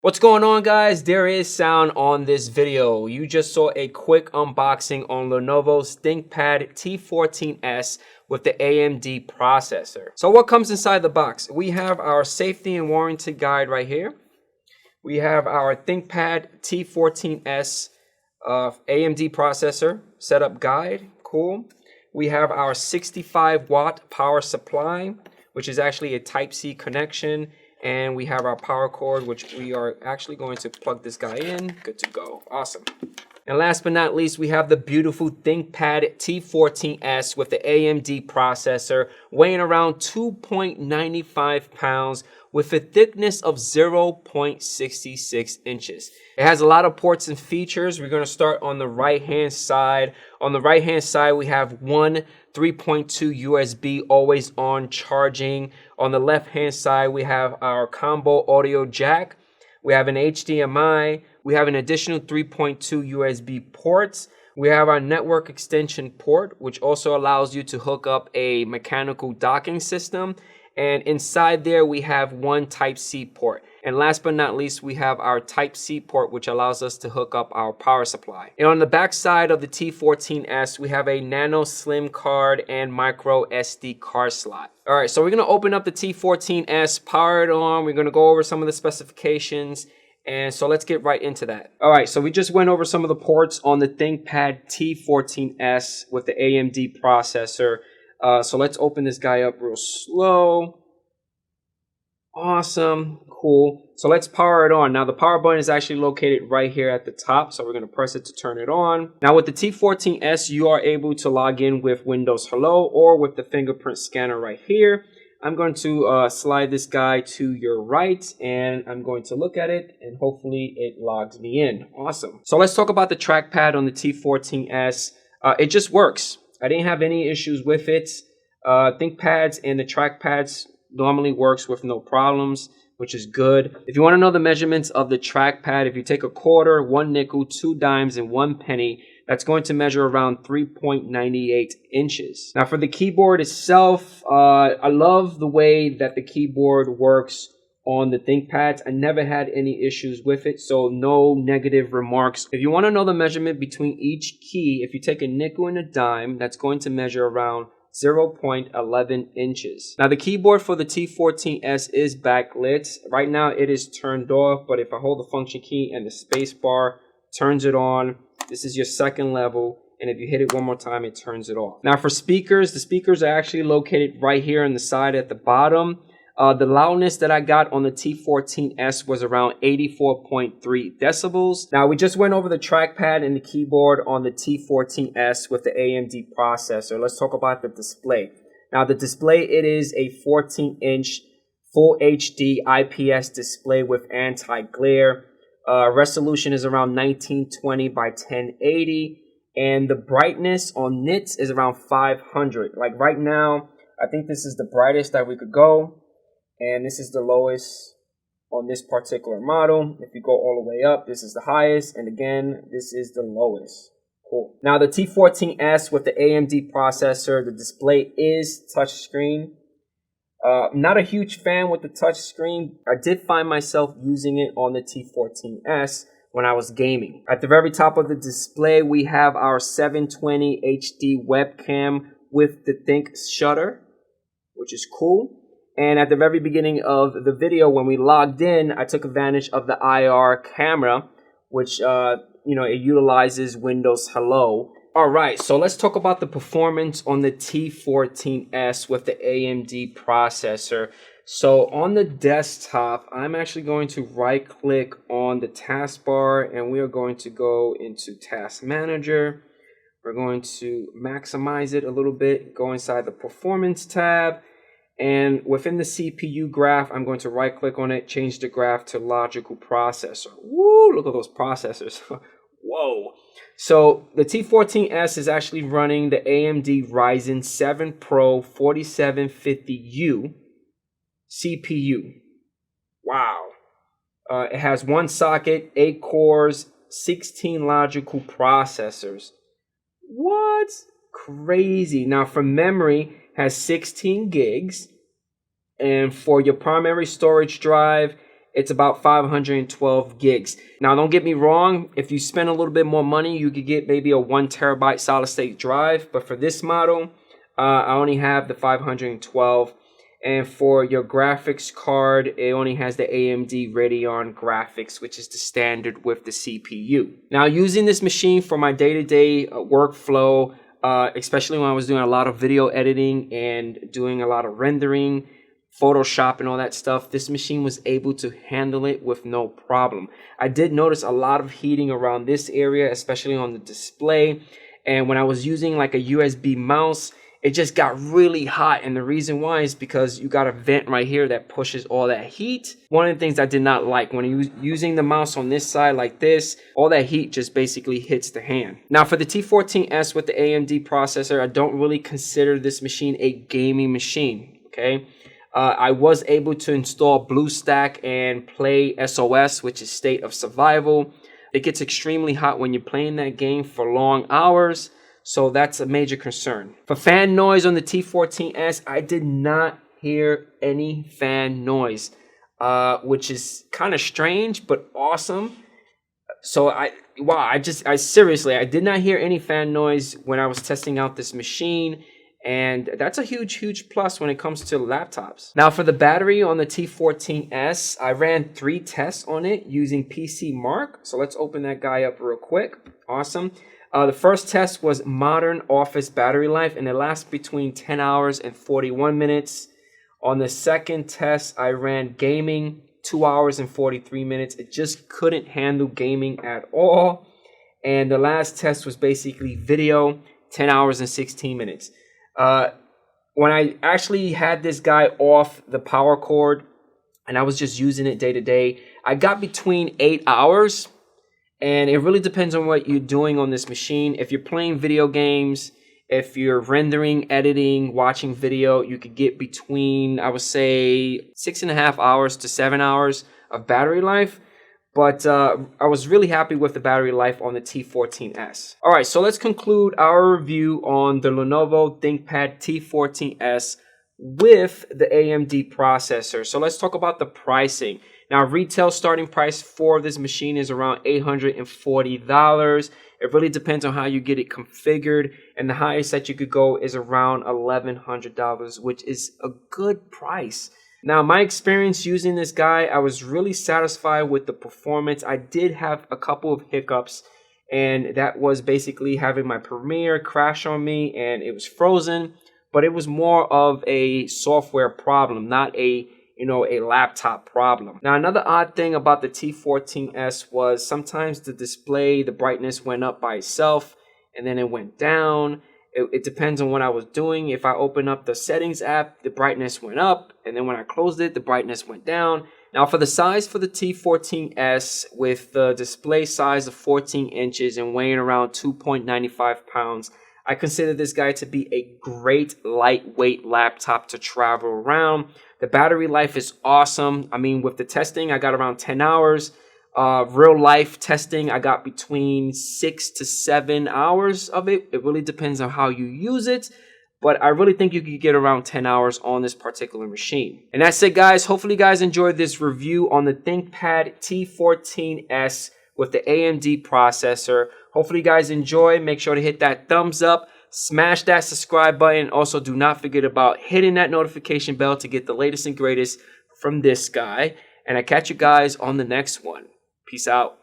What's going on, guys? There is sound on this video. You just saw a quick unboxing on Lenovo's ThinkPad T14S with the AMD processor. So what comes inside the box? We have our safety and warranty guide right here. We have our ThinkPad T14S AMD processor setup guide. Cool. We have our 65-watt power supply, which is actually a Type-C connection. And we have our power cord, which we are actually going to plug this guy in. Good to go. Awesome. And last but not least, we have the beautiful ThinkPad T14S with the AMD processor, weighing around 2.95 pounds with a thickness of 0.66 inches. It has a lot of ports and features. We're going to start on the right-hand side. On the right-hand side, we have one 3.2 USB always on charging. On the left-hand side, we have our combo audio jack. We have an HDMI. We have an additional 3.2 USB ports. We have our network extension port, which also allows you to hook up a mechanical docking system. And inside there, we have one Type-C port. And last but not least, we have our Type-C port, which allows us to hook up our power supply. And on the back side of the T14S, we have a nano slim card and micro SD card slot. All right, so we're gonna open up the T14S, power it on. We're gonna go over some of the specifications. And so let's get right into that. All right, so we just went over some of the ports on the ThinkPad T14S with the AMD processor. So let's open this guy up real slow. Awesome, cool. So let's power it on. Now the power button is actually located right here at the top. So we're gonna press it to turn it on. Now with the T14S, you are able to log in with Windows Hello or with the fingerprint scanner right here. I'm going to slide this guy to your right and I'm going to look at it and hopefully it logs me in. Awesome. So let's talk about the trackpad on the T14S. It just works. I didn't have any issues with it. ThinkPads and the trackpads normally works with no problems, which is good. If you want to know the measurements of the trackpad, if you take a quarter, 1 nickel, 2 dimes, and 1 penny, that's going to measure around 3.98 inches. Now for the keyboard itself, I love the way that the keyboard works on the ThinkPads. I never had any issues with it, so no negative remarks. If you want to know the measurement between each key, if you take a nickel and a dime, that's going to measure around 0.11 inches. Now the keyboard for the T14S is backlit. Right now it is turned off, but if I hold the function key and the space bar, turns it on. This is your second level. And if you hit it one more time, it turns it off. Now for speakers, the speakers are actually located right here on the side at the bottom. The loudness that I got on the T14S was around 84.3 decibels. Now, we just went over the trackpad and the keyboard on the T14S with the AMD processor. Let's talk about the display. Now, the display, it is a 14-inch Full HD IPS display with anti-glare. Resolution is around 1920 by 1080. And the brightness on nits is around 500. Like right now, I think this is the brightest that we could go. And this is the lowest on this particular model. If you go all the way up, this is the highest. And again, this is the lowest. Cool. Now the T14S with the AMD processor, the display is touchscreen. Not a huge fan with the touchscreen. I did find myself using it on the T14S when I was gaming. At the very top of the display, we have our 720 HD webcam with the Think shutter, which is cool. And at the very beginning of the video, when we logged in, I took advantage of the IR camera, which, it utilizes Windows Hello. All right, so let's talk about the performance on the T14S with the AMD processor. So on the desktop, I'm actually going to right-click on the taskbar, and we are going to go into Task Manager. We're going to maximize it a little bit, go inside the Performance tab. And within the CPU graph, I'm going to right click on it, change the graph to logical processor. Woo, look at those processors. Whoa. So the T14S is actually running the AMD Ryzen 7 Pro 4750U CPU. Wow. It has 1 socket, 8 cores, 16 logical processors. What? Crazy. Now for memory, has 16 gigs, and for your primary storage drive, it's about 512 gigs. Now, don't get me wrong, if you spend a little bit more money, you could get maybe a 1 terabyte solid state drive. But for this model, I only have the 512. And for your graphics card, it only has the AMD Radeon graphics, which is the standard with the CPU. Now, using this machine for my day-to-day workflow, especially when I was doing a lot of video editing and doing a lot of rendering, Photoshop and all that stuff, this machine was able to handle it with no problem. I did notice a lot of heating around this area, especially on the display. And when I was using like a USB mouse, it just got really hot. And the reason why is because you got a vent right here that pushes all that heat. One of the things I did not like when you're using the mouse on this side like this, all that heat just basically hits the hand. Now for the T14S with the AMD processor, I don't really consider this machine a gaming machine, okay? I was able to install BlueStack and play SOS, which is State of Survival. It gets extremely hot when you're playing that game for long hours, so that's a major concern. For fan noise on the T14S, I did not hear any fan noise, which is kind of strange but awesome. So I seriously, I did not hear any fan noise when I was testing out this machine. And that's a huge plus when it comes to laptops. Now for the battery on the T14S, I ran 3 tests on it using PCMark. So let's open that guy up real quick. Awesome. The first test was modern office battery life, and it lasts between 10 hours and 41 minutes. On the second test, I ran gaming, 2 hours and 43 minutes. It just couldn't handle gaming at all. And the last test was basically video, 10 hours and 16 minutes. When I actually had this guy off the power cord and I was just using it day to day, I got between 8 hours, and it really depends on what you're doing on this machine. If you're playing video games, if you're rendering, editing, watching video, you could get between, I would say, 6.5 hours to 7 hours of battery life. But I was really happy with the battery life on the T14S. All right, so let's conclude our review on the Lenovo ThinkPad T14S with the AMD processor. So let's talk about the pricing. Now, retail starting price for this machine is around $840. It really depends on how you get it configured. And the highest that you could go is around $1,100, which is a good price. Now, my experience using this guy, I was really satisfied with the performance. I did have a couple of hiccups, and that was basically having my Premiere crash on me and it was frozen, but it was more of a software problem, not a laptop problem. Now, another odd thing about the T14S was sometimes the display, the brightness went up by itself and then it went down. It depends on what I was doing. If I open up the settings app, the brightness went up, and then when I closed it, the brightness went down. Now for the size for the T14S, with the display size of 14 inches and weighing around 2.95 pounds, I consider this guy to be a great lightweight laptop to travel around. The battery life is awesome. I mean, with the testing, I got around 10 hours. Real life testing, I got between 6 to 7 hours of it. It really depends on how you use it, but I really think you could get around 10 hours on this particular machine. And that's it, guys. Hopefully you guys enjoyed this review on the ThinkPad T14S with the AMD processor. Hopefully you guys enjoy. Make sure to hit that thumbs up, smash that subscribe button. Also, do not forget about hitting that notification bell to get the latest and greatest from this guy. And I catch you guys on the next one. Peace out.